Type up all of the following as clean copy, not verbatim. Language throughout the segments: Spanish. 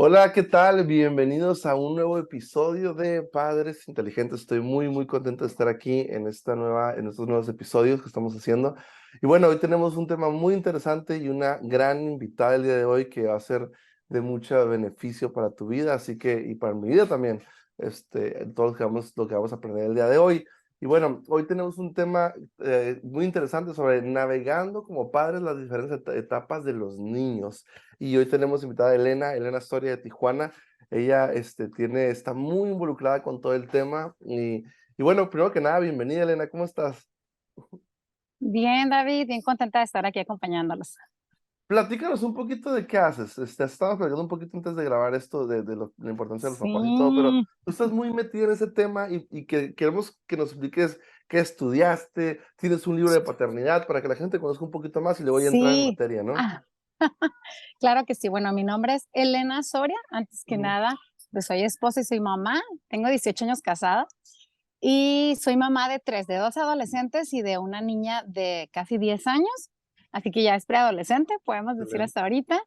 Hola, ¿qué tal? Bienvenidos a un nuevo episodio de Padres Inteligentes. Estoy muy contento de estar aquí en estos nuevos episodios que estamos haciendo. Y bueno, hoy tenemos un tema muy interesante y una gran invitada el día de hoy que va a ser de mucho beneficio para tu vida, así que, y para mi vida también, todo lo que vamos a aprender el día de hoy. Y bueno, hoy tenemos un tema muy interesante sobre navegando como padres las diferentes etapas de los niños. Y hoy tenemos invitada a Elena Soria de Tijuana. Ella está muy involucrada con todo el tema. Y bueno, primero que nada, bienvenida, Elena, ¿cómo estás? Bien, David, bien contenta de estar aquí acompañándolos. Platícanos un poquito de qué haces. Estábamos platicando un poquito antes de grabar esto la importancia de los papás y todo, pero Sí, tú estás muy metida en ese tema y que queremos que nos expliques qué estudiaste, tienes un libro de paternidad para que la gente conozca un poquito más y luego ya entrar en sí. materia, ¿no? Ah, claro que sí. Bueno, mi nombre es Elena Soria. Antes que Ujú. nada, pues soy esposa y soy mamá. Tengo 18 años casada y soy mamá de tres, de dos adolescentes y de una niña de casi 10 años. Así que ya es preadolescente, podemos decir Excelente. hasta ahorita.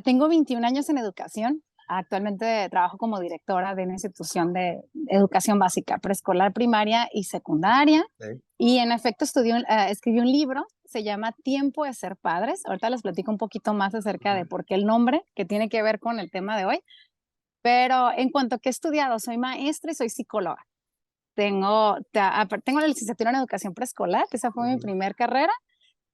Tengo 21 años en educación. Actualmente trabajo como directora de una institución de educación básica, preescolar, primaria y secundaria. Ok. Y en efecto escribí un libro, se llama Tiempo de ser padres. Ahorita les platico un poquito más acerca de Ujú. por qué el nombre, que tiene que ver con el tema de hoy. Pero en cuanto a qué he estudiado, soy maestra y soy psicóloga. Tengo la licenciatura en educación preescolar, que esa fue mi Ujú. primer carrera,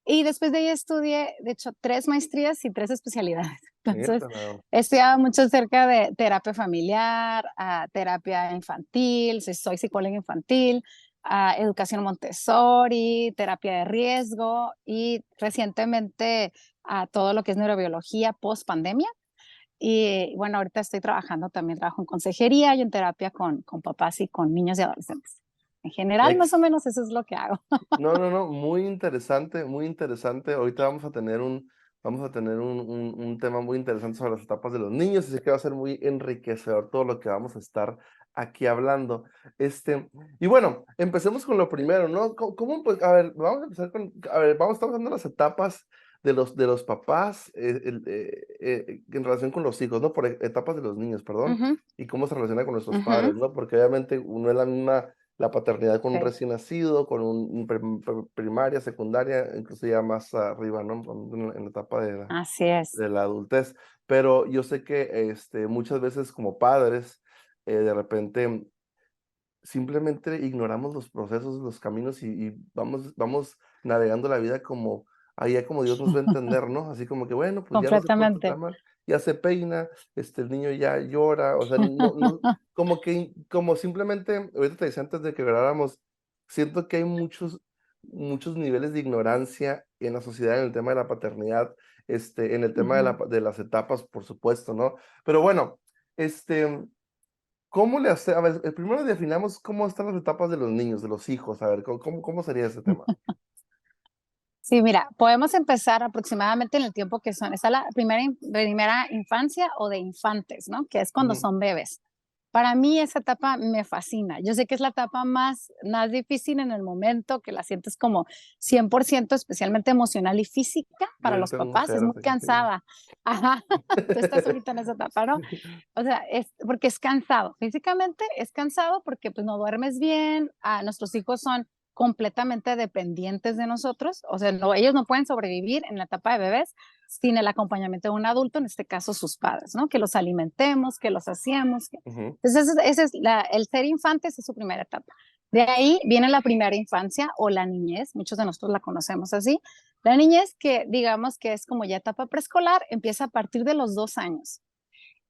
y después de ahí estudié, de hecho, tres maestrías y tres especialidades. Entonces, Fíjate, no. he estudiado mucho acerca de terapia familiar, terapia infantil, soy psicóloga infantil, educación Montessori, terapia de riesgo y recientemente todo lo que es neurobiología post pandemia. Y bueno, ahorita estoy trabajando, también trabajo en consejería y en terapia con papás y con niños y adolescentes. En general, más o Ex menos eso es lo que hago. No, muy interesante, muy interesante. Ahorita vamos a tener un tema muy interesante sobre las etapas de los niños, y sé que va a ser muy enriquecedor todo lo que vamos a estar aquí hablando. Y bueno, empecemos con lo primero, ¿no? A ver, vamos a empezar a ver, estamos hablando de las etapas de los papás en relación con los hijos, ¿no? Por etapas de los niños, perdón, Ujú, y cómo se relaciona con nuestros ujú. padres, ¿no? Porque obviamente uno es la misma la paternidad con un Sí, recién nacido, con primaria, secundaria, incluso ya más arriba, ¿no? En la etapa así es. de la adultez. Pero yo sé que muchas veces como padres, de repente simplemente ignoramos los procesos, los caminos y vamos navegando la vida como allá como Dios nos va a entender, ¿no? Así como que, bueno, pues ya no se porta Completamente. tan mal, ya se peina, el niño ya llora, o sea, como que, como simplemente, ahorita te decía antes de que grabáramos, siento que hay muchos niveles de ignorancia en la sociedad en el tema de la paternidad, en el tema de, Ujú. de las etapas, por supuesto, ¿no? Pero bueno, este, ¿cómo le hace? A ver, primero definamos cómo están las etapas de los niños, de los hijos. A ver, ¿cómo sería ese tema? Sí, mira, podemos empezar aproximadamente en el tiempo que son, está la primera infancia o de infantes, ¿no? Que es cuando Ujú. son bebés. Para mí esa etapa me fascina. Yo sé que es la etapa más difícil en el momento, que la sientes como 100%, especialmente emocional y física para Yo los tengo papás, es mujeres muy aquí, sí. cansada. Ajá, tú estás ahorita en esa etapa, ¿no? O sea, es porque es cansado. Físicamente es cansado porque pues no duermes bien, nuestros hijos son completamente dependientes de nosotros, o sea, ellos no pueden sobrevivir en la etapa de bebés sin el acompañamiento de un adulto, en este caso sus padres, ¿no? Que los alimentemos, que los hacemos. Ujú. Entonces, ese es el ser infante, esa es su primera etapa. De ahí viene la primera infancia o la niñez, muchos de nosotros la conocemos así. La niñez, que digamos que es como ya etapa preescolar, empieza a partir de los 2 años.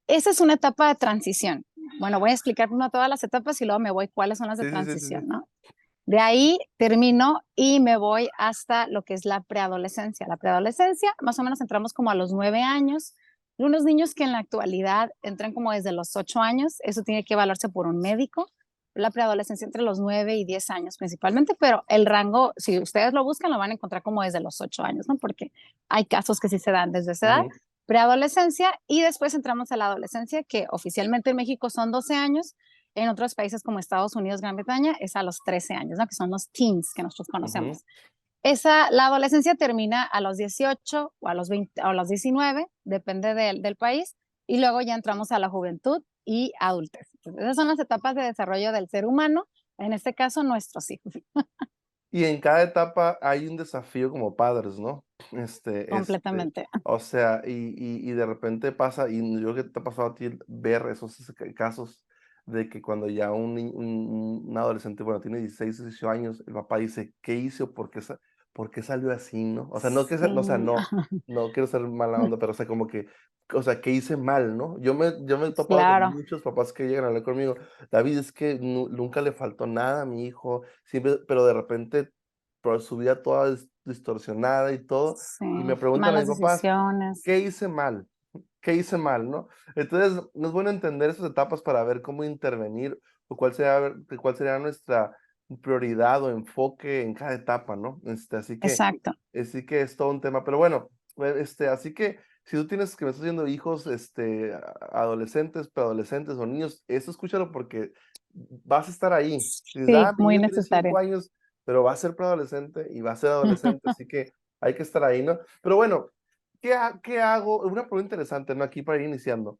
Esa es una etapa de transición. Bueno, voy a explicar primero todas las etapas y luego me voy cuáles son las de Sí. transición, ¿no? De ahí termino y me voy hasta lo que es la preadolescencia. La preadolescencia, más o menos entramos como a los 9 años. Y unos niños que en la actualidad entran como desde los 8 años, eso tiene que evaluarse por un médico. La preadolescencia entre los 9 y 10 años principalmente, pero el rango, si ustedes lo buscan, lo van a encontrar como desde los 8 años, ¿no? Porque hay casos que sí se dan desde esa edad. Ujú. Preadolescencia y después entramos a la adolescencia, que oficialmente en México son 12 años, en otros países como Estados Unidos, Gran Bretaña, es a los 13 años, ¿no? Que son los teens que nosotros Ujú. conocemos. La adolescencia termina a los 18 o a los 20 o a los 19, depende del país, y luego ya entramos a la juventud y adultez. Entonces, esas son las etapas de desarrollo del ser humano, en este caso nuestros hijos. Y en cada etapa hay un desafío como padres, ¿no? Completamente. O sea, y de repente pasa, y yo creo que te ha pasado a ti ver esos casos de que cuando ya un adolescente, bueno, tiene 16, 18 años, el papá dice, ¿qué hizo? ¿Por qué salió así, no? O sea, no que, o sea, Sí, no quiero ser mala onda, pero o sea, como que, o sea, ¿qué hice mal, no? Yo me he topado con claro, muchos papás que llegan a hablar conmigo, David, es que nunca le faltó nada a mi hijo, siempre, pero de repente por su vida toda distorsionada y todo, sí, y me preguntan a mis malas papás, decisiones. ¿qué hice mal? ¿Qué hice mal, no? Entonces, no es bueno entender esas etapas para ver cómo intervenir o cuál sería nuestra prioridad o enfoque en cada etapa, ¿no? Exacto. Así que es todo un tema, pero bueno, así que si tú tienes que me estás viendo hijos, adolescentes, preadolescentes o niños, eso escúchalo porque vas a estar ahí. Dices, Sí, mi muy niño tiene 5 necesario. años, pero va a ser preadolescente y va a ser adolescente, así que hay que estar ahí, ¿no? Pero bueno, ¿qué hago? Una pregunta interesante, ¿no? Aquí para ir iniciando.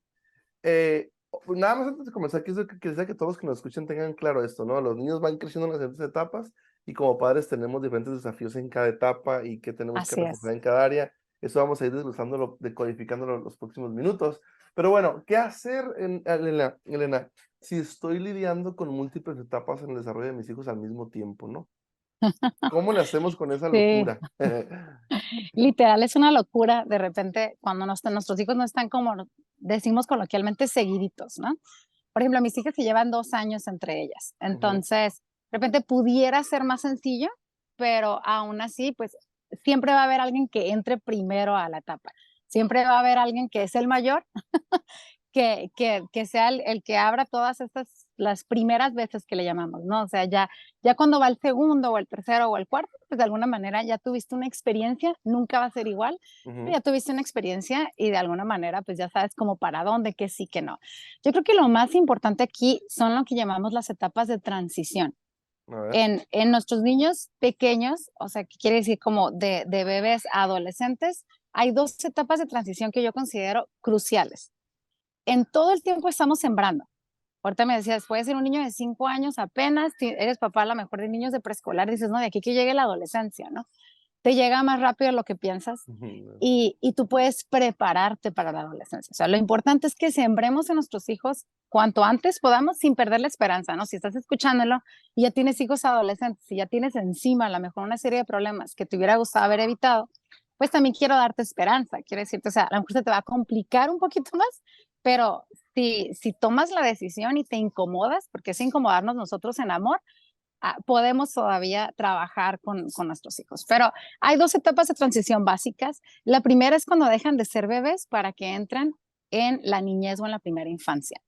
Nada más antes de comenzar, quisiera que todos los que nos escuchen tengan claro esto, ¿no? Los niños van creciendo en las diferentes etapas y como padres tenemos diferentes desafíos en cada etapa y qué tenemos que Así es. reforzar en cada área. Eso vamos a ir desglosándolo, decodificándolo en los próximos minutos. Pero bueno, ¿qué hacer, Elena, si estoy lidiando con múltiples etapas en el desarrollo de mis hijos al mismo tiempo, ¿no? ¿Cómo le hacemos con esa Sí, locura? literal es una locura de repente cuando nuestros hijos no están como decimos coloquialmente seguiditos, ¿no? Por ejemplo, mis hijas se llevan 2 años entre ellas, Ujú, entonces de repente pudiera ser más sencillo, pero aún así, pues siempre va a haber alguien que entre primero a la etapa. Siempre va a haber alguien que es el mayor que sea el que abra todas estas, las primeras veces que le llamamos, ¿no? O sea, ya cuando va el segundo o el tercero o el cuarto, pues de alguna manera ya tuviste una experiencia, nunca va a ser igual, pero ujú. ya tuviste una experiencia y de alguna manera pues ya sabes como para dónde, qué sí, qué no. Yo creo que lo más importante aquí son lo que llamamos las etapas de transición. A ver. En nuestros niños pequeños, o sea, que quiere decir como de bebés a adolescentes, hay dos etapas de transición que yo considero cruciales. En todo el tiempo estamos sembrando. Ahorita me decías, puede ser un niño de 5 años apenas, eres papá a lo mejor de niños de preescolar, dices, no, de aquí que llegue la adolescencia, ¿no? Te llega más rápido de lo que piensas Ujú, y tú puedes prepararte para la adolescencia. O sea, lo importante es que sembremos en nuestros hijos cuanto antes podamos sin perder la esperanza, ¿no? Si estás escuchándolo y ya tienes hijos adolescentes y ya tienes encima a lo mejor una serie de problemas que te hubiera gustado haber evitado, pues también quiero darte esperanza. Quiero decirte, o sea, a lo mejor se te va a complicar un poquito más, pero si tomas la decisión y te incomodas, porque es incomodarnos nosotros en amor, podemos todavía trabajar con nuestros hijos. Pero hay dos etapas de transición básicas. La primera es cuando dejan de ser bebés para que entren en la niñez o en la primera infancia.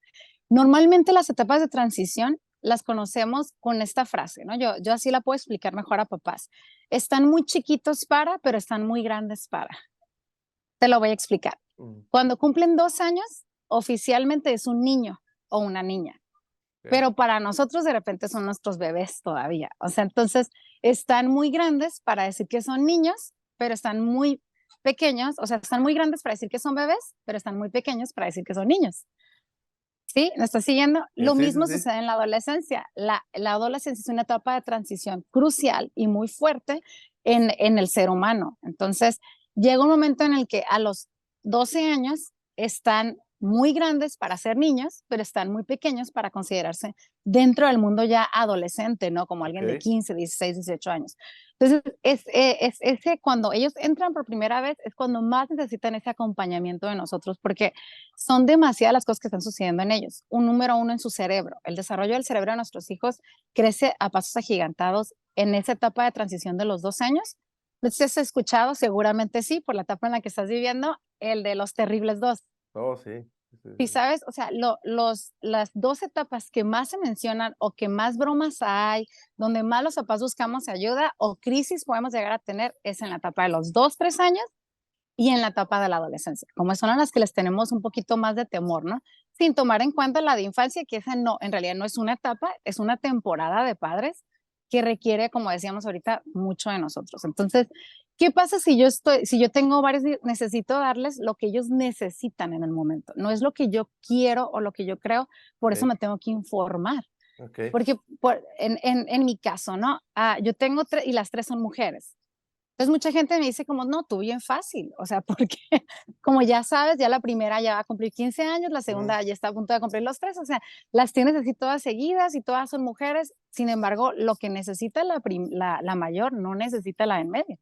Normalmente las etapas de transición las conocemos con esta frase, ¿no? Yo así la puedo explicar mejor a papás. Están muy chiquitos para, pero están muy grandes para. Te lo voy a explicar. mm, Cuando cumplen 2 años, oficialmente es un niño o una niña, ok. pero para nosotros de repente son nuestros bebés todavía. O sea, entonces están muy grandes para decir que son niños, pero están muy pequeños, o sea, están muy grandes para decir que son bebés, pero están muy pequeños para decir que son niños. ¿Sí? ¿Me estás siguiendo? Lo Sí, sí, mismo sí. sucede en la adolescencia. La adolescencia es una etapa de transición crucial y muy fuerte en el ser humano. Entonces, llega un momento en el que a los 12 años están muy grandes para ser niños, pero están muy pequeños para considerarse dentro del mundo ya adolescente, ¿no? Como alguien de Ok. 15, 16, 18 años. Entonces, es ese cuando ellos entran por primera vez, es cuando más necesitan ese acompañamiento de nosotros, porque son demasiadas las cosas que están sucediendo en ellos. Un número uno en su cerebro. El desarrollo del cerebro de nuestros hijos crece a pasos agigantados en esa etapa de transición de los 2 años. ¿No te has escuchado? Seguramente sí, por la etapa en la que estás viviendo, el de los terribles dos. Oh, sí. Sí, sí, Y sí. sabes, o sea, las dos etapas que más se mencionan o que más bromas hay, donde más los papás buscamos ayuda o crisis podemos llegar a tener es en la etapa de los 2, 3 años y en la etapa de la adolescencia, como son a las que les tenemos un poquito más de temor, ¿no? Sin tomar en cuenta la de infancia, que esa no, en realidad no es una etapa, es una temporada de padres que requiere, como decíamos ahorita, mucho de nosotros. Entonces, ¿Qué pasa si yo tengo varios, necesito darles lo que ellos necesitan en el momento? No es lo que yo quiero o lo que yo creo, por eso Ok, me tengo que informar. ok, Porque en mi caso, ¿no? Yo tengo tres y las tres son mujeres. Entonces mucha gente me dice como, no, tú bien fácil, o sea, porque como ya sabes, ya la primera ya va a cumplir 15 años, la ujú, segunda ya está a punto de cumplir los tres, o sea, las tienes así todas seguidas y todas son mujeres, sin embargo, lo que necesita la mayor no necesita la en medio,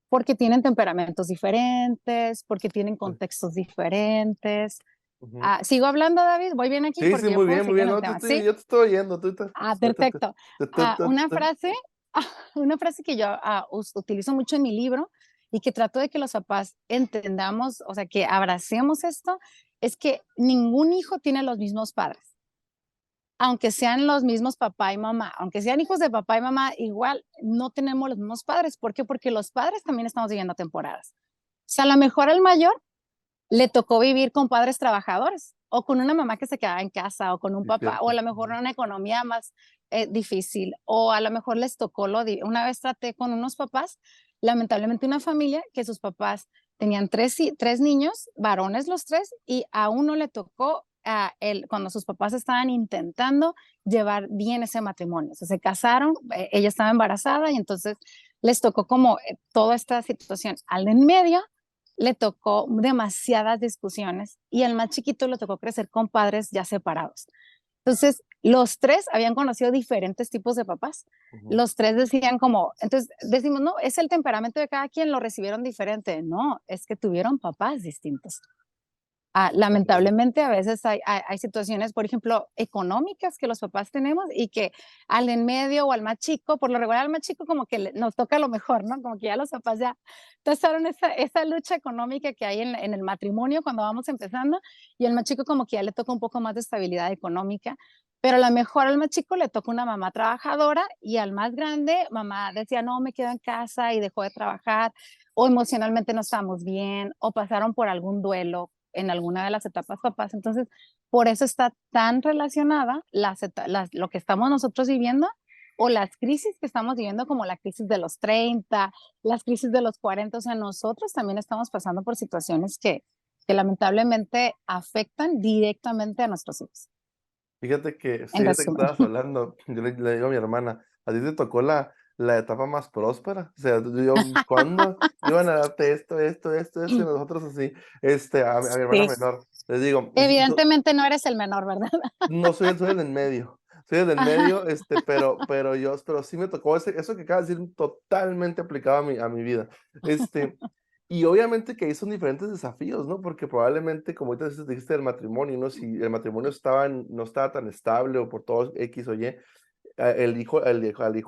porque tienen temperamentos diferentes, porque tienen sí, contextos diferentes. ujú. ¿Sigo hablando, David? ¿Voy bien aquí? Sí, sí, Porque yo puedo muy seguir bien, en el no, tema, ¿sí? yo te estoy oyendo, tú te- te- te- te- Perfecto. te- te- Una te- frase, una frase que yo utilizo mucho en mi libro y que trato de que los papás entendamos, o sea, que abracemos esto, es que ningún hijo tiene los mismos padres. Aunque sean los mismos papá y mamá, aunque sean hijos de papá y mamá, igual no tenemos los mismos padres. ¿Por qué? Porque los padres también estamos viviendo temporadas. O sea, a lo mejor al mayor le tocó vivir con padres trabajadores o con una mamá que se quedaba en casa o con un Sí, papá o a cierto. lo mejor una economía más difícil o a lo mejor les tocó una vez traté con unos papás, lamentablemente una familia que sus papás tenían tres niños, varones los tres, y a uno le tocó cuando sus papás estaban intentando llevar bien ese matrimonio. O sea, se casaron, ella estaba embarazada y entonces les tocó como toda esta situación. Al en medio le tocó demasiadas discusiones y al más chiquito le tocó crecer con padres ya separados. Entonces, los tres habían conocido diferentes tipos de papás. Ujú. Los tres decían como, entonces decimos, no, es el temperamento de cada quien, lo recibieron diferente. No, es que tuvieron papás distintos. Claro. Lamentablemente a veces hay situaciones, por ejemplo, económicas que los papás tenemos y que al en medio o al más chico, por lo regular al más chico como que nos toca lo mejor, ¿no? Como que ya los papás ya pasaron esa lucha económica que hay en el matrimonio cuando vamos empezando y al más chico como que ya le toca un poco más de estabilidad económica, pero a lo mejor al más chico le toca una mamá trabajadora y al más grande mamá decía, no, me quedo en casa y dejó de trabajar o emocionalmente no estamos bien o pasaron por algún duelo en alguna de las etapas papás. Entonces, por eso está tan relacionada lo que estamos nosotros viviendo o las crisis que estamos viviendo, como la crisis de los 30, las crisis de los 40. O sea, nosotros también estamos pasando por situaciones que lamentablemente afectan directamente a nuestros hijos. Fíjate que, En sí, ahorita que resumen. estabas hablando, le digo a mi hermana, ¿a ti te tocó la etapa más próspera? O sea, yo, ¿cuándo iban a darte esto? Y nosotros así, a mi hermana Sí. menor, les digo, Evidentemente no eres el menor, ¿verdad? no soy el del medio, soy el del Ajá. medio, pero sí me tocó eso que acabas de decir totalmente aplicado a mi vida. Y obviamente que ahí son diferentes desafíos, ¿no? Porque probablemente, como ahorita dijiste del matrimonio, ¿no? Si el matrimonio no estaba tan estable o por todo X o Y, al hijo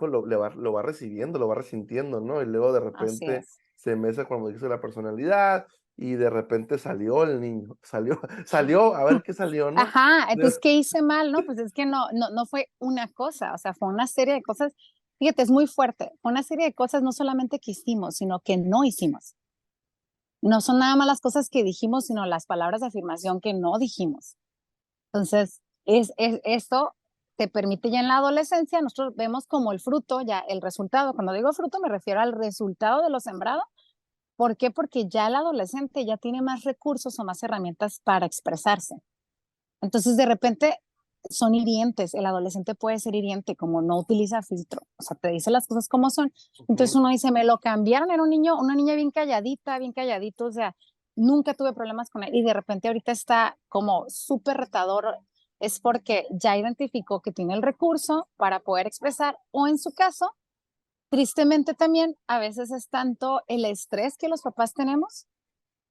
lo va recibiendo, lo va resintiendo, ¿no? Y luego de Así repente es. se mesa, como dijiste, la personalidad y de repente salió el niño, salió, a ver qué salió, ¿no? Ajá, entonces, ¿qué hice mal? No, pues es que no fue una cosa, o sea, fue una serie de cosas. Fíjate, es muy fuerte. Fue una serie de cosas no solamente que hicimos, sino que no hicimos. No son nada más las cosas que dijimos, sino las palabras de afirmación que no dijimos. Entonces, esto te permite ya en la adolescencia, nosotros vemos como el fruto, ya el resultado. Cuando digo fruto, me refiero al resultado de lo sembrado. ¿Por qué? Porque ya el adolescente ya tiene más recursos o más herramientas para expresarse. Entonces, de repente son hirientes. El adolescente puede ser hiriente, como no utiliza filtro. O sea, te dice las cosas como son. Entonces Ujú. uno dice, me lo cambiaron, era un niño, una niña bien calladita, bien calladito. O sea, nunca tuve problemas con él. Y de repente ahorita está como súper retador. Es porque ya identificó que tiene el recurso para poder expresar. O en su caso, tristemente también, a veces es tanto el estrés que los papás tenemos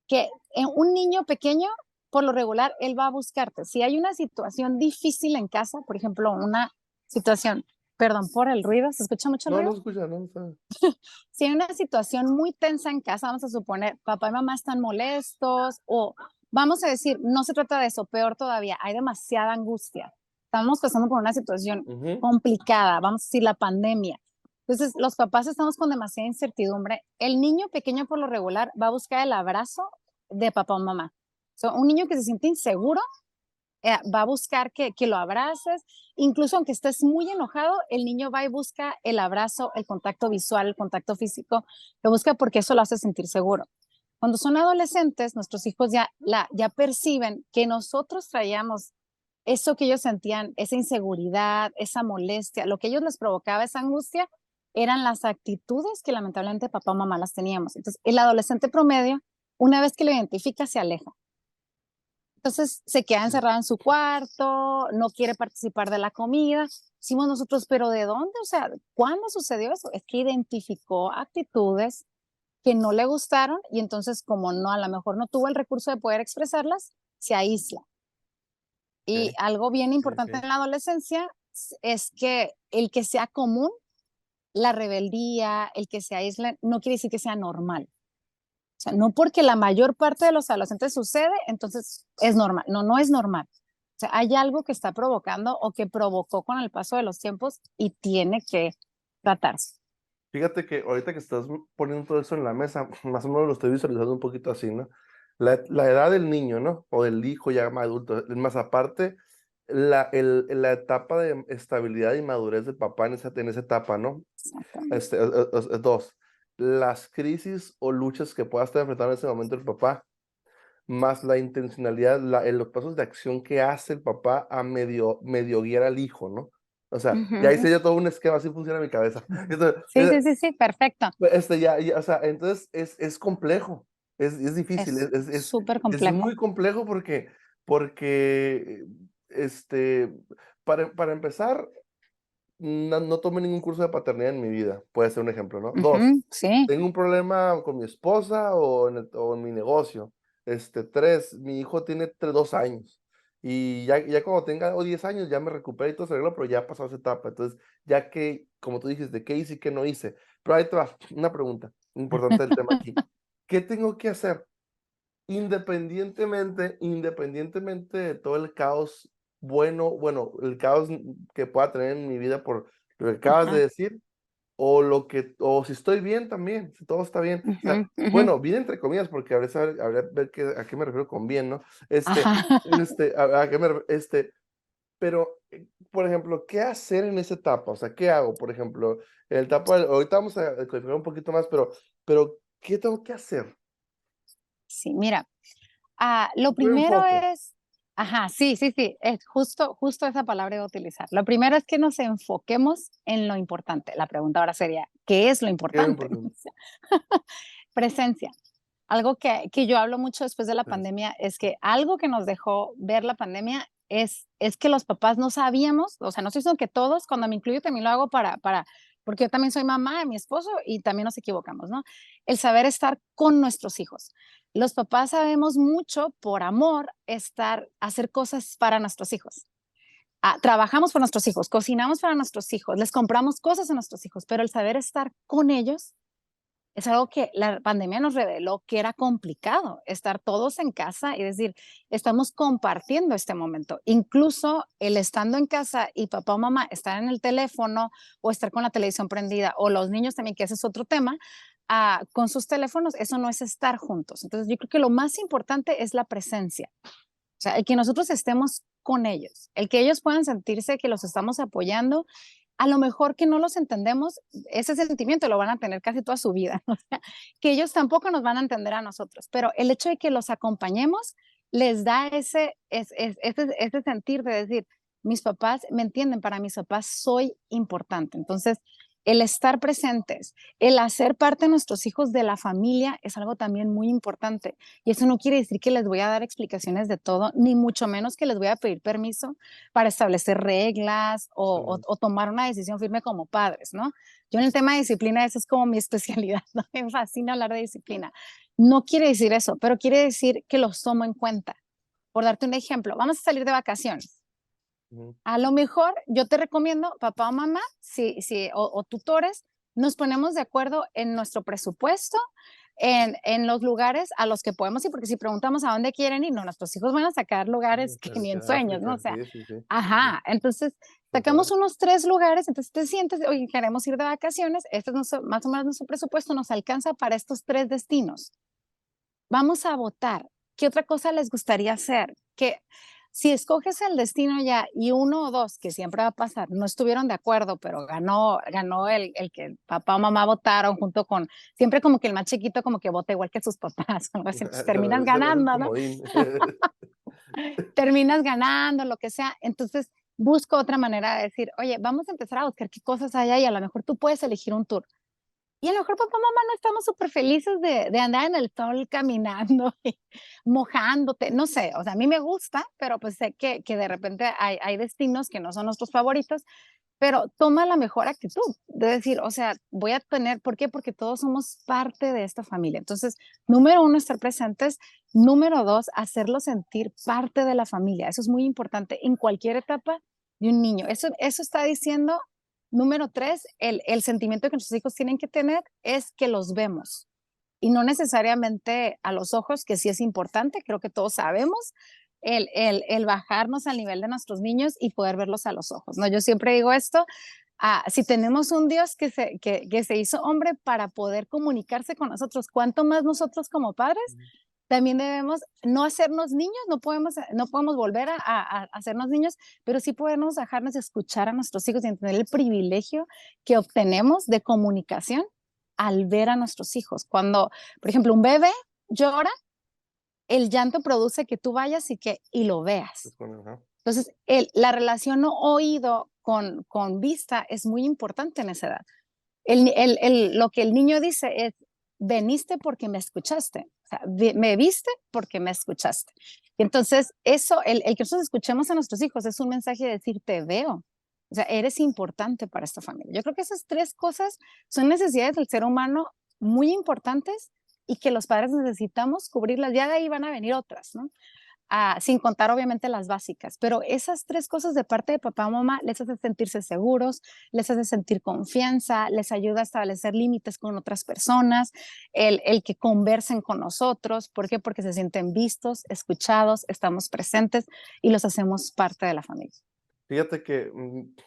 que un niño pequeño, por lo regular, él va a buscarte. Si hay una situación difícil en casa, por ejemplo, una situación, perdón por el ruido, ¿se escucha mucho el No, no ruido? se escucha, no, está. Si hay una situación muy tensa en casa, vamos a suponer, papá y mamá están molestos o vamos a decir, no se trata de eso, peor todavía, hay demasiada angustia. Estamos pasando por una situación Ujú. complicada, vamos a decir, la pandemia. Entonces, los papás estamos con demasiada incertidumbre. El niño pequeño, por lo regular, va a buscar el abrazo de papá o mamá. Un niño que se siente inseguro va a buscar que lo abraces, incluso aunque estés muy enojado, el niño va y busca el abrazo, el contacto visual, el contacto físico, lo busca porque eso lo hace sentir seguro. Cuando son adolescentes, nuestros hijos ya perciben que nosotros traíamos eso que ellos sentían, esa inseguridad, esa molestia, lo que ellos les provocaba esa angustia, eran las actitudes que lamentablemente papá o mamá las teníamos. Entonces, el adolescente promedio, una vez que lo identifica, se aleja. Entonces se queda Sí. encerrada en su cuarto, no quiere participar de la comida. Decimos nosotros, pero ¿de dónde? O sea, ¿cuándo sucedió eso? Es que identificó actitudes que no le gustaron y entonces como no, a lo mejor no tuvo el recurso de poder expresarlas, se aísla. Y Ok, algo bien ok, importante ok. en la adolescencia es que el que sea común, la rebeldía, el que se aísle, no quiere decir que sea normal. O sea, no porque la mayor parte de los adolescentes sucede, entonces es normal. No, no es normal. O sea, hay algo que está provocando o que provocó con el paso de los tiempos y tiene que tratarse. Fíjate que ahorita que estás poniendo todo eso en la mesa, más o menos lo estoy visualizando un poquito así, ¿no? La edad del niño, ¿no? O del hijo ya más adulto. Más aparte, la etapa de estabilidad y madurez del papá en esa etapa, ¿no? Exactamente. Dos, las crisis o luchas que pueda estar enfrentando en ese momento el papá, más la intencionalidad, en los pasos de acción que hace el papá a medio guiar al hijo, ¿no? O sea, ya Ujú. hice yo todo un esquema, así funciona mi cabeza. Entonces, Sí, sí, sí, sí, perfecto. o sea, entonces es complejo, es difícil, Es súper es complejo. muy complejo porque, este, para empezar, no tomé ningún curso de paternidad en mi vida, puede ser un ejemplo, ¿no? Dos, Ujú, sí, tengo un problema con mi esposa o en mi negocio. Tres, mi hijo tiene 2 años y ya cuando tenga 10 años ya me recuperé y todo se arregló, pero ya ha pasado esa etapa. Entonces, ya que, como tú dijiste, ¿qué hice y qué no hice? Pero ahí te va, una pregunta importante del tema aquí. ¿Qué tengo que hacer? Independientemente de todo el caos bueno, el caos que pueda tener en mi vida por lo que acabas de ajá, decir, o si estoy bien también, si todo está bien. O sea, ujú, ujú, bueno, bien entre comillas, porque habría que ver a qué me refiero con bien, ¿no? ajá. A qué pero, por ejemplo, ¿qué hacer en esa etapa? O sea, ¿qué hago? Por ejemplo, en la etapa, ahorita vamos a codificar un poquito más, pero, ¿qué tengo que hacer? Sí, mira, lo Yo me primero enfoco. es, ajá, sí, sí, sí, es justo esa palabra iba a utilizar. Lo primero es que nos enfoquemos en lo importante. La pregunta ahora sería, ¿qué es lo ¿Qué es lo importante? importante? Presencia. Algo que yo hablo mucho después de la Pues, pandemia es que algo que nos dejó ver la pandemia es que los papás no sabíamos, o sea, no estoy diciendo que todos, cuando me incluyo también lo hago porque yo también soy mamá de mi esposo y también nos equivocamos, ¿no? El saber estar con nuestros hijos. Los papás sabemos mucho por amor hacer cosas para nuestros hijos. Trabajamos por nuestros hijos, cocinamos para nuestros hijos, les compramos cosas a nuestros hijos, pero el saber estar con ellos es algo que la pandemia nos reveló que era complicado, estar todos en casa y decir, estamos compartiendo este momento. Incluso el estando en casa y papá o mamá estar en el teléfono o estar con la televisión prendida o los niños también, que ese es otro tema, con sus teléfonos, eso no es estar juntos. Entonces yo creo que lo más importante es la presencia. O sea, el que nosotros estemos con ellos, el que ellos puedan sentirse que los estamos apoyando, a lo mejor que no los entendemos, ese sentimiento lo van a tener casi toda su vida, o sea, que ellos tampoco nos van a entender a nosotros, pero el hecho de que los acompañemos les da ese sentir de decir, mis papás me entienden, para mis papás soy importante. Entonces, el estar presentes, el hacer parte de nuestros hijos de la familia es algo también muy importante. Y eso no quiere decir que les voy a dar explicaciones de todo, ni mucho menos que les voy a pedir permiso para establecer reglas o tomar una decisión firme como padres, ¿no? Yo en el tema de disciplina, esa es como mi especialidad, ¿no? Me fascina hablar de disciplina. No quiere decir eso, pero quiere decir que los tomo en cuenta. Por darte un ejemplo, vamos a salir de vacaciones. ujú, A lo mejor yo te recomiendo, papá o mamá, o tutores, nos ponemos de acuerdo en nuestro presupuesto, en los lugares a los que podemos ir, porque si preguntamos a dónde quieren ir, no, nuestros hijos van a sacar lugares que ni que en sueños, ¿no? O África, sea, sí, sí, sí. Ujú, ajá, entonces está padre. sacamos unos 3 lugares, entonces te sientes, oye, queremos ir de vacaciones, este es más o menos nuestro presupuesto, nos alcanza para estos 3 destinos. Vamos a votar. ¿Qué otra cosa les gustaría hacer? Si escoges el destino ya y uno o dos, que siempre va a pasar, no estuvieron de acuerdo, pero ganó el que papá o mamá votaron junto con, siempre como que el más chiquito como que vota igual que sus papás, o algo así, entonces terminas Es el ganando, ¿no? comodín. Terminas ganando, lo que sea. Entonces busco otra manera de decir, oye, vamos a empezar a buscar qué cosas hay ahí, a lo mejor tú puedes elegir un tour. Y a lo mejor papá, mamá no estamos súper felices de andar en el sol caminando y mojándote, no sé, o sea, a mí me gusta, pero pues sé que de repente hay destinos que no son nuestros favoritos, pero toma la mejor actitud de decir, o sea, voy a tener, ¿por qué? Porque todos somos parte de esta familia. Entonces, número uno, estar presentes. Número dos, hacerlo sentir parte de la familia. Eso es muy importante en cualquier etapa de un niño. Eso está diciendo. Número tres, el sentimiento que nuestros hijos tienen que tener es que los vemos y no necesariamente a los ojos, que sí es importante, creo que todos sabemos, el bajarnos al nivel de nuestros niños y poder verlos a los ojos, ¿no? Yo siempre digo esto, si tenemos un Dios que se hizo hombre para poder comunicarse con nosotros, ¿cuánto más nosotros como padres? También debemos no hacernos niños, no podemos volver a hacernos niños, pero sí podemos dejarnos escuchar a nuestros hijos y entender el privilegio que obtenemos de comunicación al ver a nuestros hijos. Cuando, por ejemplo, un bebé llora, el llanto produce que tú vayas y lo veas. Ajá. Entonces, la relación oído con vista es muy importante en esa edad. Lo que el niño dice es, veniste porque me escuchaste. O sea, me viste porque me escuchaste. Entonces, eso, el que nosotros escuchemos a nuestros hijos es un mensaje de decir, te veo. O sea, eres importante para esta familia. Yo creo que esas tres cosas son necesidades del ser humano muy importantes y que los padres necesitamos cubrirlas. Ya de ahí van a venir otras, ¿no? Sin contar obviamente las básicas, pero esas tres cosas de parte de papá o mamá les hace sentirse seguros, les hace sentir confianza, les ayuda a establecer límites con otras personas, el que conversen con nosotros. ¿Por qué? Porque se sienten vistos, escuchados, estamos presentes y los hacemos parte de la familia. Fíjate que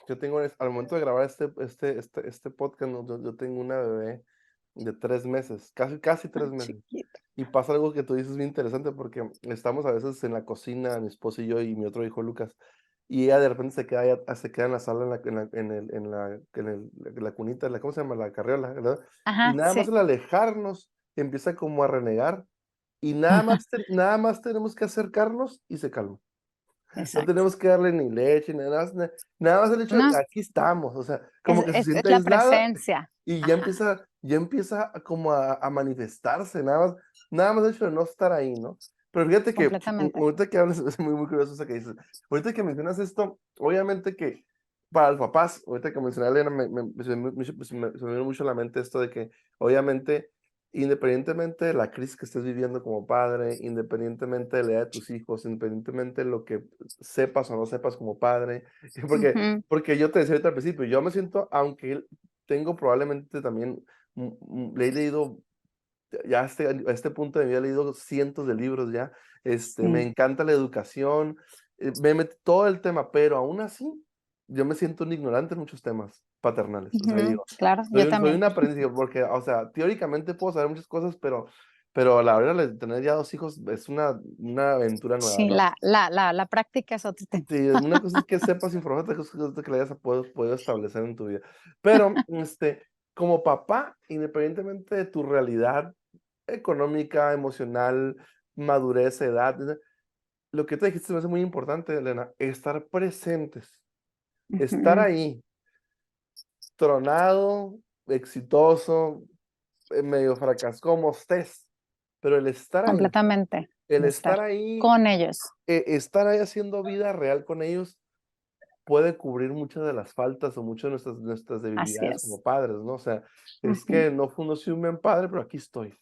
yo tengo, al momento de grabar este podcast, ¿no? Yo tengo una bebé de 3 meses, casi Ay, 3 meses. chiquita. Y pasa algo que tú dices bien interesante porque estamos a veces en la cocina, mi esposo y yo y mi otro hijo Lucas, y ella de repente se queda en la sala, en la cunita, ¿cómo se llama? La carriola, ¿verdad? Y Ajá, nada más sí. al alejarnos empieza como a renegar y nada más tenemos que acercarnos y se calma. No Exacto. tenemos que darle ni leche, nada más el hecho de No, que aquí estamos, o sea, es, como que se es, siente es la aislada presencia. y ya Ajá, empieza, ya empieza como a manifestarse, nada más el hecho de no estar ahí, ¿no? Pero fíjate que completamente. ahorita que hablas, es muy, muy curioso eso que dices. Ahorita que mencionas esto, obviamente que para los papás, ahorita que mencioné a Elena, se me vino mucho a la mente esto de que, obviamente, independientemente de la crisis que estés viviendo como padre, independientemente de la edad de tus hijos, independientemente de lo que sepas o no sepas como padre, porque, Ujú, porque yo te decía ahorita al principio, yo me siento, aunque tengo probablemente también, le he leído, ya a este punto de mi vida he leído cientos de libros ya, me sí. encanta la educación, me metí todo el tema, pero aún así, yo me siento un ignorante en muchos temas paternales, o sea, Ujú, digo, claro, yo soy también. un aprendiz, digo, porque, o sea, teóricamente puedo saber muchas cosas, pero a la hora de tener ya 2 hijos es una aventura nueva, Sí, ¿no? la práctica es otro tema. Sí, una cosa es que sepas informar, otra cosa es que la hayas podido establecer en tu vida. Pero, como papá, independientemente de tu realidad económica, emocional, madurez, edad, lo que te dijiste me hace muy importante, Elena, estar presentes, estar Ujú, ahí, tronado, exitoso, medio fracasado, como estés, pero completamente, el de estar estar ahí, con ellos. estar ahí haciendo vida real con ellos puede cubrir muchas de las faltas o muchas de nuestras Así debilidades es. como padres, ¿no? O sea, es Ujú, que no soy un buen padre, pero aquí estoy.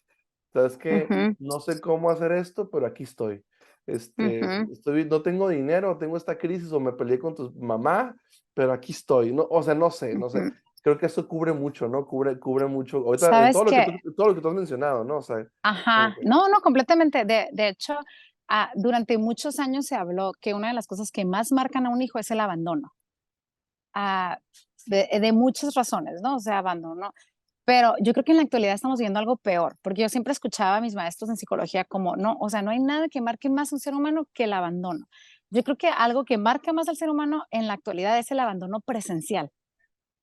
Sabes que ujú, no sé cómo hacer esto, pero aquí estoy. ujú, No tengo dinero, tengo esta crisis o me peleé con tu mamá, pero aquí estoy. No, o sea, no sé. ujú. Creo que eso cubre mucho, ¿no? Cubre mucho. Ahorita en ¿Sabes qué? todo lo que tú has mencionado, ¿no? O sea, como Ajá, que, no, no, completamente. De hecho, durante muchos años se habló que una de las cosas que más marcan a un hijo es el abandono. ah, de muchas razones, ¿no? O sea, abandono. Pero yo creo que en la actualidad estamos viendo algo peor, porque yo siempre escuchaba a mis maestros en psicología como, no, o sea, no hay nada que marque más a un ser humano que el abandono. Yo creo que algo que marca más al ser humano en la actualidad es el abandono presencial.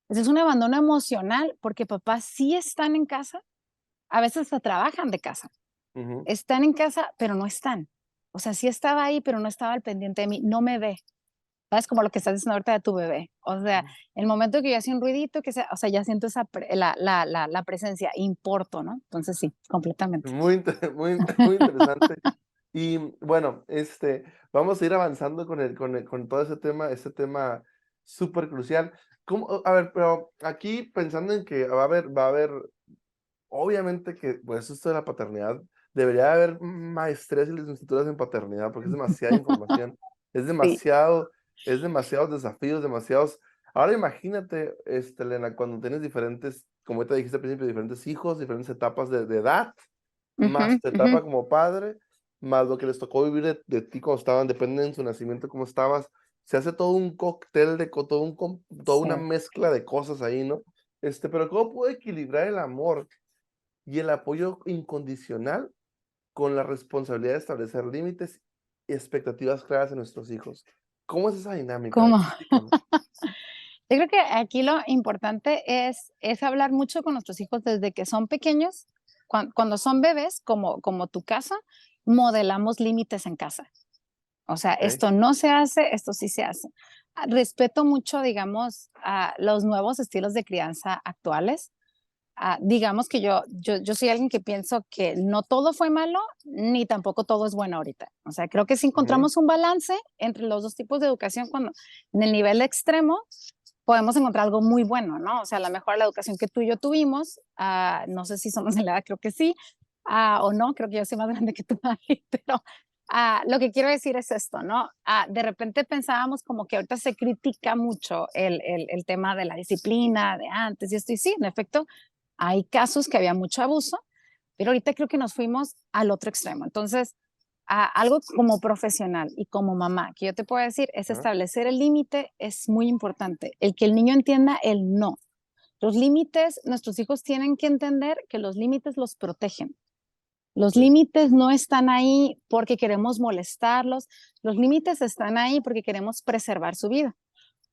Ese es un abandono emocional porque papás sí están en casa, a veces hasta trabajan de casa. Ujú. Están en casa, pero no están. O sea, sí estaba ahí, pero no estaba al pendiente de mí, no me ve. ¿Sabes? Como lo que estás diciendo ahorita de tu bebé. O sea, el momento que yo hacía un ruidito, que sea, o sea, ya siento esa la presencia, importo, ¿no? Entonces sí, completamente. Muy interesante. Y bueno, vamos a ir avanzando con todo ese tema súper crucial. ¿Cómo? A ver, pero aquí pensando en que va a haber, obviamente que, pues esto de la paternidad, debería haber maestrías y licenciaturas en paternidad, porque es demasiada información, es Sí. demasiado, es demasiados desafíos, demasiados. Ahora imagínate, Elena, cuando tienes diferentes, como te dijiste al principio, diferentes hijos, diferentes etapas de edad, más Ujú, tu ujú. etapa como padre, más lo que les tocó vivir de ti cuando estaban, depende de su nacimiento, cómo estabas. Se hace todo un cóctel toda una Sí. mezcla de cosas ahí, ¿no? Pero ¿cómo puedo equilibrar el amor y el apoyo incondicional con la responsabilidad de establecer límites y expectativas claras en nuestros hijos? ¿Cómo es esa dinámica? ¿Cómo? Explícame. Yo creo que aquí lo importante es hablar mucho con nuestros hijos desde que son pequeños. Cuando son bebés, como tu casa, modelamos límites en casa. O sea, Ok. esto no se hace, esto sí se hace. Respeto mucho, digamos, a los nuevos estilos de crianza actuales. Digamos que yo soy alguien que pienso que no todo fue malo, ni tampoco todo es bueno ahorita. O sea, creo que si Ujú. encontramos un balance entre los dos tipos de educación, cuando en el nivel extremo, podemos encontrar algo muy bueno, ¿no? O sea, a lo mejor la educación que tú y yo tuvimos, no sé si somos de la edad, creo que sí, o no, creo que yo soy más grande que tú, David, pero lo que quiero decir es esto, ¿no? De repente pensábamos como que ahorita se critica mucho el tema de la disciplina de antes y esto, y sí, en efecto, hay casos que había mucho abuso, pero ahorita creo que nos fuimos al otro extremo. Entonces, algo como profesional y como mamá que yo te puedo decir es Ah, establecer el límite es muy importante. El que el niño entienda el no. Los límites, nuestros hijos tienen que entender que los límites los protegen. Los sí. límites no están ahí porque queremos molestarlos. Los límites están ahí porque queremos preservar su vida.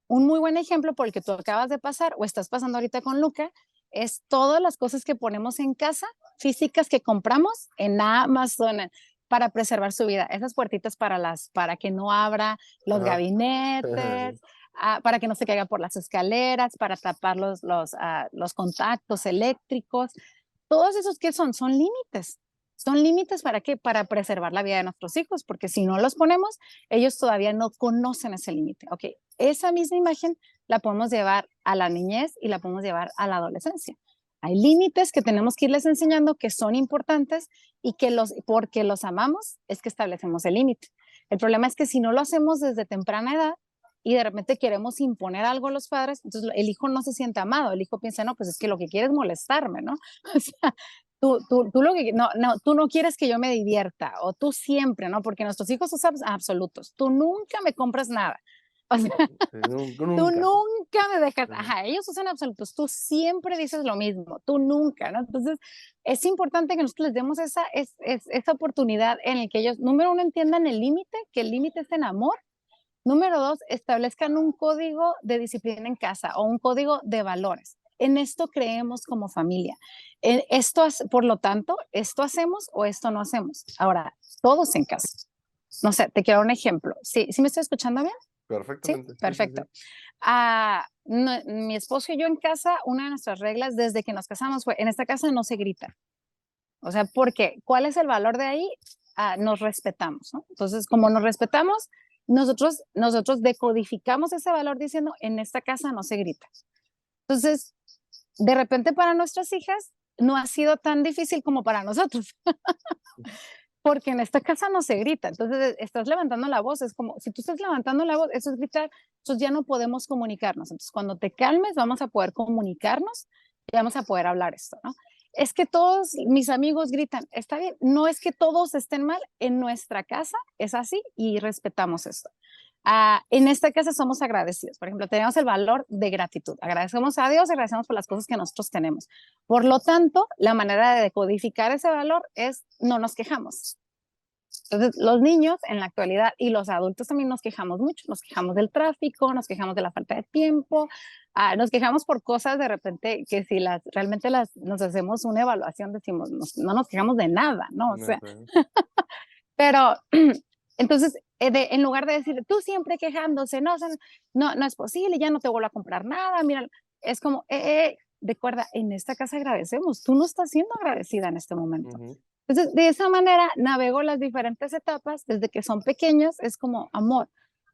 Un muy buen ejemplo por el que tú acabas de pasar o estás pasando ahorita con Luca es todas las cosas que ponemos en casa, físicas que compramos en Amazon para preservar su vida. Esas puertitas para que no abra los Ajá. gabinetes, para que no se caiga por las escaleras, para tapar los contactos eléctricos. Todos esos que son límites. Son límites para qué? Para preservar la vida de nuestros hijos, porque si no los ponemos, ellos todavía no conocen ese límite. Ok, esa misma imagen la podemos llevar a la niñez y la podemos llevar a la adolescencia. Hay límites que tenemos que irles enseñando que son importantes y que porque los amamos es que establecemos el límite. El problema es que si no lo hacemos desde temprana edad y de repente queremos imponer algo a los padres, entonces el hijo no se siente amado, el hijo piensa, no, pues es que lo que quiere es molestarme, ¿no? O sea, tú lo que, no, tú no quieres que yo me divierta o tú siempre, ¿no? Porque nuestros hijos son absolutos, tú nunca me compras nada. O sea, Sí, tú nunca. nunca me dejas, Ujú. ajá, ellos usan absolutos, tú siempre dices lo mismo, tú nunca, ¿no? Entonces, es importante que nosotros les demos esa oportunidad en el que ellos, número uno, entiendan el límite, que el límite es en amor. Número dos, establezcan un código de disciplina en casa o un código de valores. En esto creemos como familia. Por lo tanto, esto hacemos o esto no hacemos. Ahora, todos en casa. No sé, te quiero dar un ejemplo. ¿Sí me estoy escuchando bien? Sí, Perfectamente. Sí, sí, perfecto. sí. Mi esposo y yo en casa, una de nuestras reglas desde que nos casamos fue, en esta casa no se grita. O sea, ¿por qué? ¿Cuál es el valor de ahí? Nos respetamos, ¿no? Entonces, como nos respetamos, nosotros decodificamos ese valor diciendo, en esta casa no se grita. Entonces, de repente para nuestras hijas no ha sido tan difícil como para nosotros, porque en esta casa no se grita. Entonces, estás levantando la voz, es como, si tú estás levantando la voz, eso es gritar, entonces ya no podemos comunicarnos. Entonces, cuando te calmes, vamos a poder comunicarnos y vamos a poder hablar esto, ¿no? Es que todos mis amigos gritan, está bien, no es que todos estén mal, en nuestra casa es así y respetamos esto. En esta casa somos agradecidos. Por ejemplo, tenemos el valor de gratitud. Agradecemos a Dios y agradecemos por las cosas que nosotros tenemos. Por lo tanto, la manera de decodificar ese valor es no nos quejamos. Entonces, los niños en la actualidad y los adultos también nos quejamos mucho, nos quejamos del tráfico, nos quejamos de la falta de tiempo, nos quejamos por cosas de repente que si realmente nos hacemos una evaluación, decimos, no nos quejamos de nada, ¿no? O No sea, sé. pero entonces, en lugar de decir, tú siempre quejándose, no, o sea, no es posible, ya no te vuelvo a comprar nada, mira, es como, recuerda, en esta casa agradecemos, tú no estás siendo agradecida en este momento. Ujú, Entonces, de esa manera navego las diferentes etapas, desde que son pequeños, es como amor.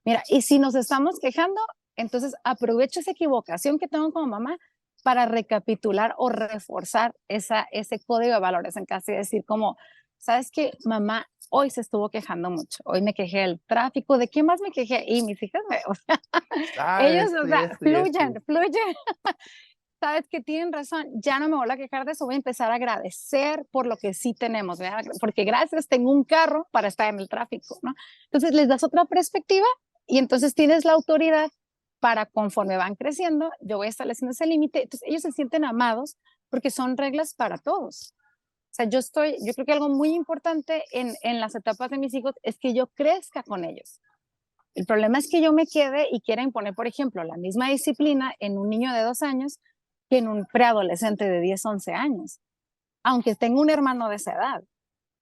Mira, y si nos estamos quejando, entonces aprovecho esa equivocación que tengo como mamá para recapitular o reforzar ese código de valores en casa y decir como, ¿sabes qué? Mamá hoy se estuvo quejando mucho, hoy me quejé del tráfico, ¿de qué más me quejé? Y mis hijas, o sea, ah, ellos, o esto y sea, esto y esto. fluyen, sabes que tienen razón, ya no me voy a quejar de eso, voy a empezar a agradecer por lo que sí tenemos, ¿verdad? Porque gracias tengo un carro para estar en el tráfico, ¿no? Entonces les das otra perspectiva y entonces tienes la autoridad para conforme van creciendo, yo voy estableciendo ese límite, entonces ellos se sienten amados porque son reglas para todos. O sea, yo creo que algo muy importante en las etapas de mis hijos es que yo crezca con ellos. El problema es que yo me quede y quiera imponer, por ejemplo, la misma disciplina en un niño de 2 años que en un preadolescente de 10, 11 años, aunque tenga un hermano de esa edad.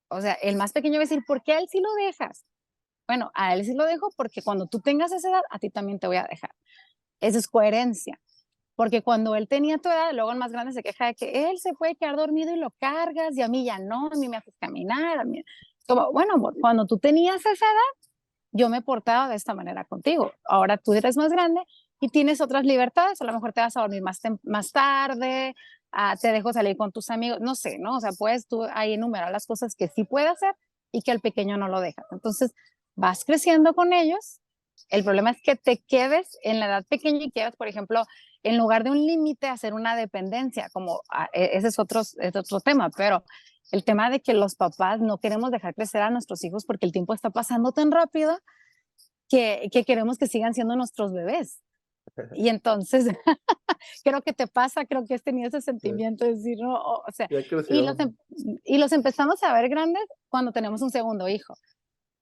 O sea, el más pequeño va a decir, ¿por qué a él sí lo dejas? Bueno, a él sí lo dejo porque cuando tú tengas esa edad, a ti también te voy a dejar. Esa es coherencia. Porque cuando él tenía tu edad, luego el más grande se queja de que él se puede quedar dormido y lo cargas y a mí ya no, a mí me haces caminar. A mí... Como, bueno, cuando tú tenías esa edad, yo me he portado de esta manera contigo. Ahora tú eres más grande y tienes otras libertades, a lo mejor te vas a dormir más tarde, te dejo salir con tus amigos, no sé, ¿no? O sea, puedes tú ahí enumerar las cosas que sí puede hacer y que el pequeño no lo deja. Entonces, vas creciendo con ellos. El problema es que te quedes en la edad pequeña y quieras, por ejemplo, en lugar de un límite, hacer una dependencia, como ese es otro tema, pero el tema de que los papás no queremos dejar crecer a nuestros hijos porque el tiempo está pasando tan rápido que queremos que sigan siendo nuestros bebés. Y entonces, creo que te pasa, creo que has tenido ese Sí, sentimiento de decir, no, o sea, ya y creció. y los empezamos a ver grandes cuando tenemos un segundo hijo.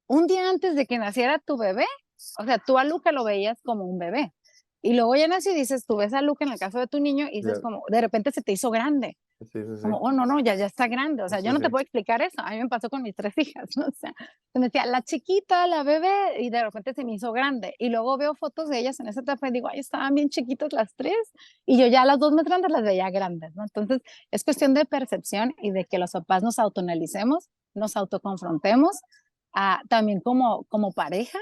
Un día antes de que naciera tu bebé, o sea, tú a Luca lo veías como un bebé. Y luego ya nació y dices, tú ves a Luca en el caso de tu niño y dices Ya, como, de repente se te hizo grande. sí, sí, Como, sí. oh, no, ya está grande. O sea, yo Sí, no te sí. puedo explicar eso. A mí me pasó con mis 3 hijas, ¿no? O sea, me decía, la chiquita, la bebé, y de repente se me hizo grande. Y luego veo fotos de ellas en esa etapa y digo, ay, estaban bien chiquitas las tres. Y yo ya las dos más grandes las veía grandes, ¿no? Entonces, es cuestión de percepción y de que los papás nos autoanalicemos, nos autoconfrontemos, también como pareja.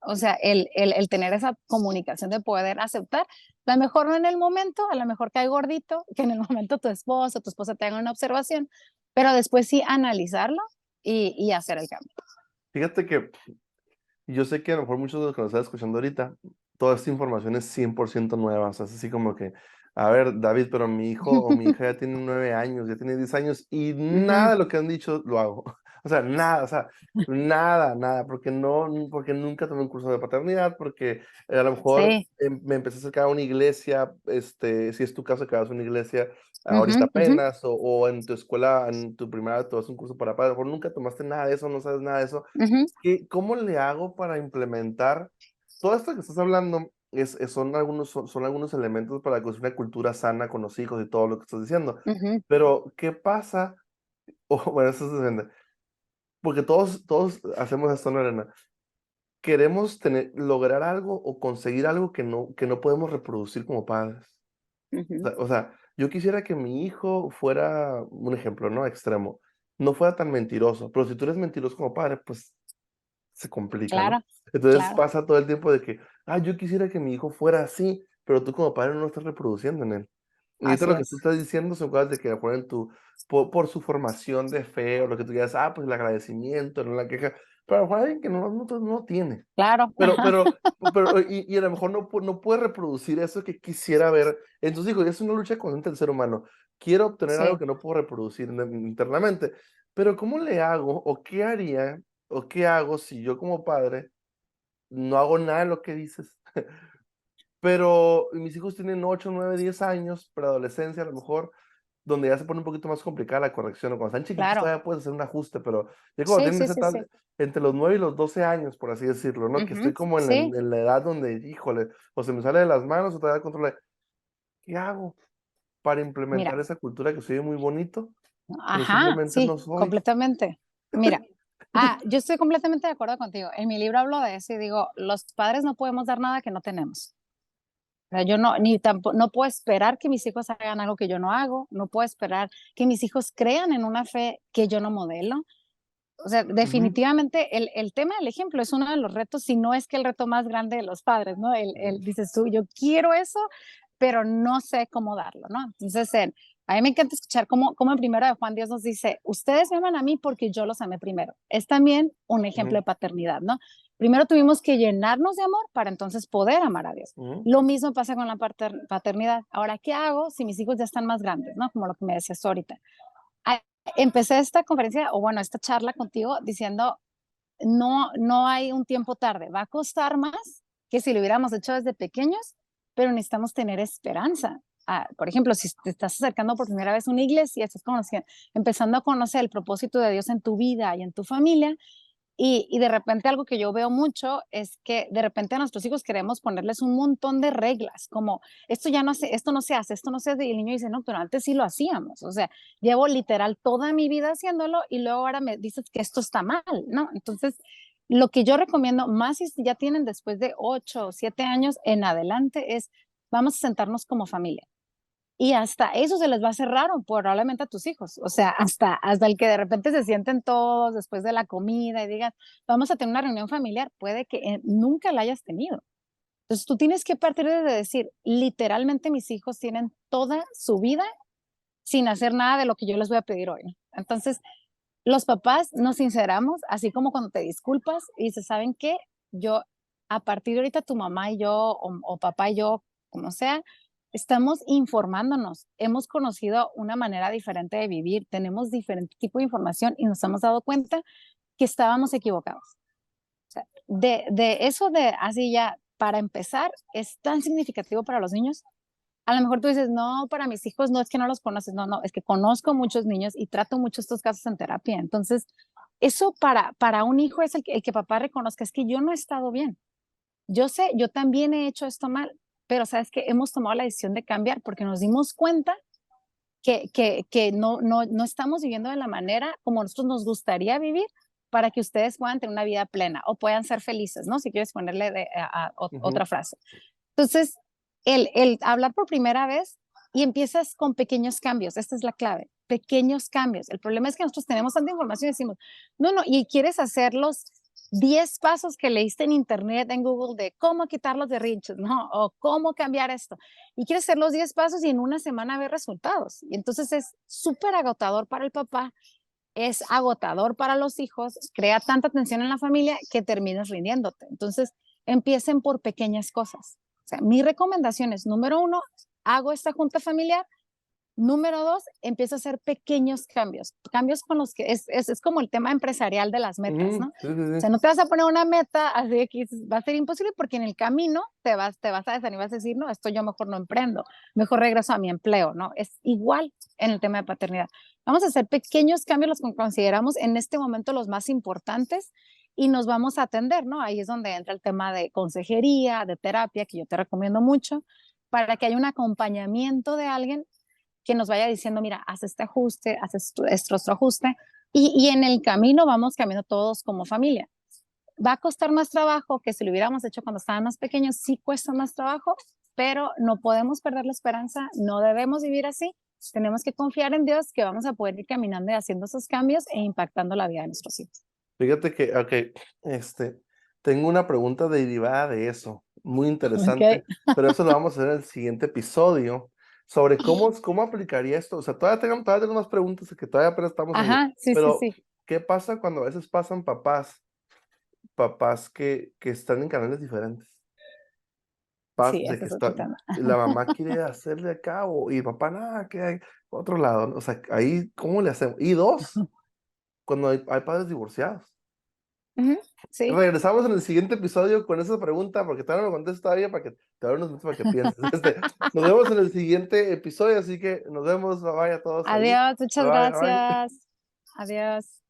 O sea, el tener esa comunicación de poder aceptar a lo mejor no en el momento, a lo mejor cae gordito, que en el momento tu esposo, tu esposa te haga una observación, pero después sí analizarlo y hacer el cambio. Fíjate que yo sé que a lo mejor muchos de los que nos están escuchando ahorita, toda esta información es 100% nueva. O sea, es así como que, a ver, David, pero mi hijo o mi hija ya tiene 9 años, ya tiene 10 años y nada Ujú. de lo que han dicho lo hago. O sea, nada, nada, porque no, porque nunca tomé un curso de paternidad, porque a lo mejor Sí. me empecé a acercar a una iglesia, si es tu caso que vas a una iglesia ahorita Ujú, ujú, apenas, o en tu escuela, en tu primaria, tú vas a un curso para padres, a lo mejor nunca tomaste nada de eso, no sabes nada de eso. ujú, ¿Cómo le hago para implementar todo esto que estás hablando? Son algunos elementos para construir una cultura sana con los hijos y todo lo que estás diciendo. ujú, Pero, ¿qué pasa? O, bueno, eso se entiende. Porque todos hacemos esto, ¿no, Elena? Queremos lograr algo o conseguir algo que no podemos reproducir como padres. ujú. O sea, yo quisiera que mi hijo fuera, un ejemplo, ¿no? Extremo, no fuera tan mentiroso, pero si tú eres mentiroso como padre, pues se complica, ¿no? Claro, Entonces claro. pasa todo el tiempo de que, yo quisiera que mi hijo fuera así, pero tú como padre no lo estás reproduciendo en él. Y ahorita Así lo que tú es. estás diciendo son cosas de que a lo mejor por su formación de fe o lo que tú digas, pues el agradecimiento, no la queja, pero a lo mejor alguien que no tiene. Claro. Pero, pero, y a lo mejor no puede reproducir eso que quisiera ver. Entonces digo, es una lucha constante del ser humano. Quiero obtener algo Sí. que no puedo reproducir internamente, pero ¿cómo le hago o qué haría o qué hago si yo como padre no hago nada de lo que dices? Pero mis hijos tienen 8 9 10 años, preadolescencia a lo mejor, donde ya se pone un poquito más complicada la corrección, o cuando están chiquitos Claro. todavía puedes hacer un ajuste, pero ya cuando Sí, tienen sí, esa sí, edad, sí. entre los 9 y los 12 años, por así decirlo, ¿no? Que estoy Ujú, como sí, en la edad donde, híjole, o se me sale de las manos o todavía control, ¿qué hago para mira, implementar esa cultura que se oye muy bonito, pero ajá, simplemente no sí, soy? completamente. Mira, yo estoy completamente de acuerdo contigo. En mi libro hablo de eso y digo, los padres no podemos dar nada que no tenemos. O sea, yo no, ni tampoco, no puedo esperar que mis hijos hagan algo que yo no hago, no puedo esperar que mis hijos crean en una fe que yo no modelo. O sea, Ujú, definitivamente el tema del ejemplo es uno de los retos, si no es que el reto más grande de los padres, ¿no? Dices tú, yo quiero eso, pero no sé cómo darlo, ¿no? Entonces, a mí me encanta escuchar cómo en primero de Juan Dios nos dice, ustedes me aman a mí porque yo los amé primero. Es también un ejemplo ujú, de paternidad, ¿no? Primero tuvimos que llenarnos de amor para entonces poder amar a Dios. ujú, Lo mismo pasa con la paternidad. Ahora, ¿qué hago si mis hijos ya están más grandes, ¿no? Como lo que me decías tú ahorita. Ah, empecé esta conferencia, o bueno, esta charla contigo diciendo, no hay un tiempo tarde, va a costar más que si lo hubiéramos hecho desde pequeños, pero necesitamos tener esperanza. Por ejemplo, si te estás acercando por primera vez a una iglesia, estás empezando a conocer el propósito de Dios en tu vida y en tu familia, y de repente algo que yo veo mucho es que de repente a nuestros hijos queremos ponerles un montón de reglas, como esto ya no se, esto no se hace, esto no se hace, y el niño dice, no, pero antes sí lo hacíamos, o sea, llevo literal toda mi vida haciéndolo y luego ahora me dices que esto está mal, ¿no? Entonces, lo que yo recomiendo, más si ya tienen después de 8 o 7 años en adelante, es vamos a sentarnos como familia. Y hasta eso se les va a hacer raro, probablemente a tus hijos. O sea, hasta el que de repente se sienten todos después de la comida y digan, vamos a tener una reunión familiar, puede que nunca la hayas tenido. Entonces tú tienes que partir de decir, literalmente mis hijos tienen toda su vida sin hacer nada de lo que yo les voy a pedir hoy. Entonces, los papás nos sinceramos, así como cuando te disculpas y dices, ¿saben qué? Yo, a partir de ahorita, tu mamá y yo, o papá y yo, como sea, estamos informándonos. Hemos conocido una manera diferente de vivir, tenemos diferente tipo de información y nos hemos dado cuenta que estábamos equivocados. O sea, de eso de así ya, para empezar, es tan significativo para los niños. A lo mejor tú dices, no, para mis hijos no es que no los conoces, no, no, es que conozco muchos niños y trato mucho estos casos en terapia. Entonces, eso para un hijo es el que papá reconozca, es que yo no he estado bien. Yo sé, yo también he hecho esto mal, pero sabes que hemos tomado la decisión de cambiar porque nos dimos cuenta que no estamos viviendo de la manera como nosotros nos gustaría vivir para que ustedes puedan tener una vida plena o puedan ser felices, ¿no? Si quieres ponerle ujú. otra frase. Entonces, el hablar por primera vez y empiezas con pequeños cambios, esta es la clave, pequeños cambios. El problema es que nosotros tenemos tanta información y decimos, no, no, y quieres hacer los 10 pasos que leíste en internet, en Google, de cómo quitar los derrinches, ¿no? O cómo cambiar esto. Y quieres hacer los 10 pasos y en una semana ver resultados. Y entonces es súper agotador para el papá, es agotador para los hijos, crea tanta tensión en la familia que terminas rindiéndote. Entonces, empiecen por pequeñas cosas. O sea, mi recomendación es, número uno, hago esta junta familiar. Número dos, empiezo a hacer pequeños cambios, cambios con los que es como el tema empresarial de las metas, ¿no? Ujú, O sí, sí, sea, sí. no te vas a poner una meta así de que va a ser imposible porque en el camino te vas a desanimar, vas a decir, no, esto yo mejor no emprendo, mejor regreso a mi empleo, ¿no? Es igual en el tema de paternidad. Vamos a hacer pequeños cambios, los que consideramos en este momento los más importantes y nos vamos a atender, ¿no? Ahí es donde entra el tema de consejería, de terapia, que yo te recomiendo mucho, para que haya un acompañamiento de alguien que nos vaya diciendo, mira, haz este ajuste, haz esto otro ajuste, y en el camino vamos cambiando todos como familia. Va a costar más trabajo que si lo hubiéramos hecho cuando estaban más pequeños, sí cuesta más trabajo, pero no podemos perder la esperanza, no debemos vivir así, tenemos que confiar en Dios que vamos a poder ir caminando y haciendo esos cambios e impactando la vida de nuestros hijos. Fíjate que, okey, tengo una pregunta derivada de eso, muy Ok. interesante, pero eso lo vamos a hacer en el siguiente episodio, sobre cómo aplicaría esto. O sea, todavía tengo más preguntas, que todavía apenas estamos ahí, Ajá, sí, sí, pero, sí, ¿qué pasa cuando a veces pasan papás que están en canales diferentes? sí, De ese que es otro está tema. la mamá quiere hacerle acá, y el papá nada, que hay otro lado, ¿no? O sea, ahí, ¿cómo le hacemos? Y 2 cuando hay padres divorciados. Ujú, sí. Regresamos en el siguiente episodio con esa pregunta, porque todavía no lo contesto todavía, para que te doy unos minutos para que pienses. Nos vemos en el siguiente episodio, así que nos vemos, bye bye a todos ahí. Adiós, muchas Bye bye. gracias. Adiós.